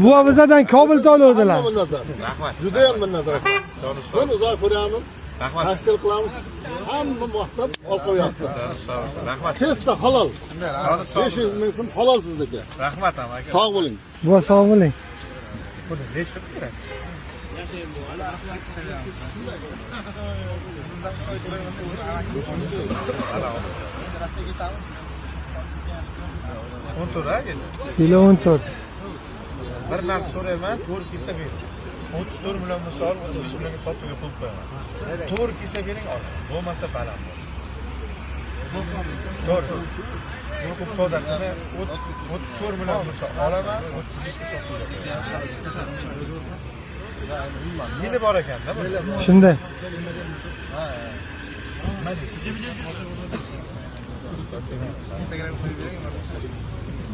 Buva bizdan Kobulda oluvdilar. Rahmat. Juda ham minnatdor. Buni uzoq ko'ryapmiz. Rahmat. Tahsil qilamiz. Hamma maqsad olib qo'yapti. Rahmat. Tezda halol. 500 ming so'm halol sizniki. Rahmat aka. Sog' bo'ling. Buva sog' bo'ling. Buni nech qilib kerak? Kilo 14. Bir narsa so'rayman, to'g'ri kelsa ber. 34 million misol 35 millionga sotib pul qo'yaman. To'g'ri kelsa bering, ol. Bo'lmasa baland. To'g'ri. Bu ko'p savdo qilma. 34 million misol olaman, 35 ga sotib beraman. Yili bor ekan-da bu. Shunday.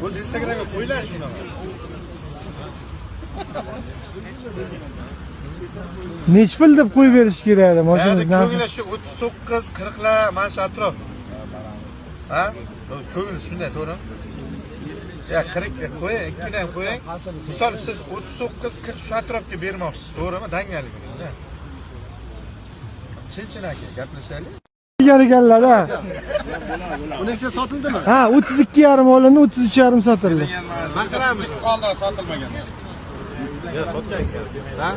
O'z Instagramga qo'ylar shunaqa. Nech pul deb qo'yib berish kerak edi mashinani? Ko'ngli shu 39 40 lar mana shu atrof. Ha? Ko'ngli shunday, to'g'rimi? Ya 40 ga qo'ying, ikkini ham qo'ying. Misol siz 39 40 shu atrofga bermoqchisiz, to'g'rimi? Dangali bo'ling-da. Chin aka, gaplashaylik. Ekanlar-a. Unexa sotildimi? Ha, 32,5 olindi, 33,5 sotildi. Baqiramiz. Qoldi sotilmagan. Ya sotgan ekan. Ha?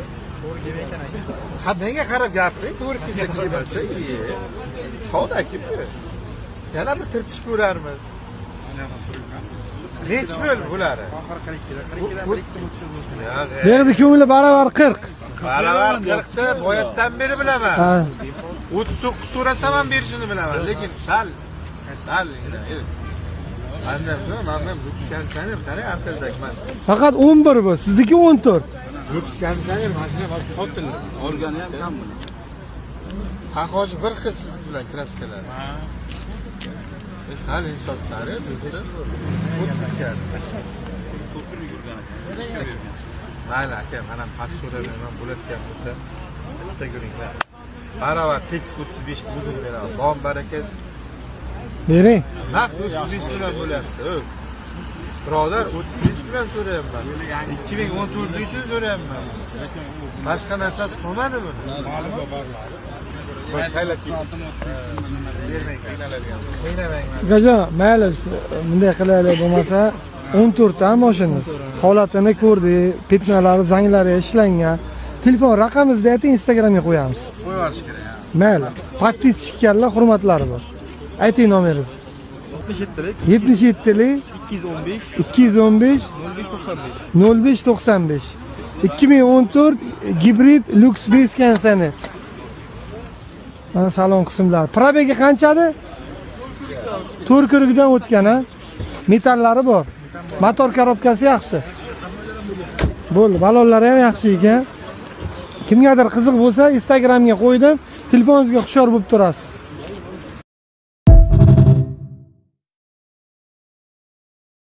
Ha, menga qarab gapiring, to'g'ri kelsa kelmasa, savdo-ku. Yana bir tirtish ko'rarmiz. Nech mil bo'ladi? Bu yerda ko'ngli baravar 40. Baravar 40 ta boyatdan beri bilaman. Ha. 39 so'rasam ham berishini bilaman, lekin sal. Andan so'ng men lüks konditsioner qarang, arkadaşlar. Faqat 11 bu, sizniki 14. Lüks konditsioner mashina bor, sotildi. Olgani ham kam buni. Haqiqatda bir xil sizlik bilan kraskalar. Ha. Sal insof sari bizda 30 ga. Mayli aka, mana past so'ramayman, bo'layotgan bo'lsa bitta ko'ringlar. Baravar tekst 35 ni o'zini beraman. Bom barakas. Bering. Naqd 35 million bo'lyapti. Birodar, 35 million so'rayapman. 2014 uchun so'rayapman. Boshqa narsasi qolmadi buni. Ma'lum borlar. Qo'y qaylab bermang, qiynamang. Gajo, mayli, bunday qilaylik bo'lmasa 14 ta mashinamiz. Holatini ko'rdik, petnalari, zanglari ishlangan. Telefon raqamingizni ayting, Instagramga qo'yamiz. Qo'yarish kerak. Mayli, podpischiklarga hurmatlari bor. Ayting nomeringizni. 77lik 215 0595 2014 gibrid Lux base konsani. Mana salon qismlari. Probegi qanchadi? 4 dan o'tgan, ha? Metallari bor. Motor korobkasi yaxshi. Bo'ldi, balonlari ham yaxshi ekan. Kimgadir qiziq bo'lsa, Instagramga qo'ydim. Telefoningizga hushyor bo'lib turasiz.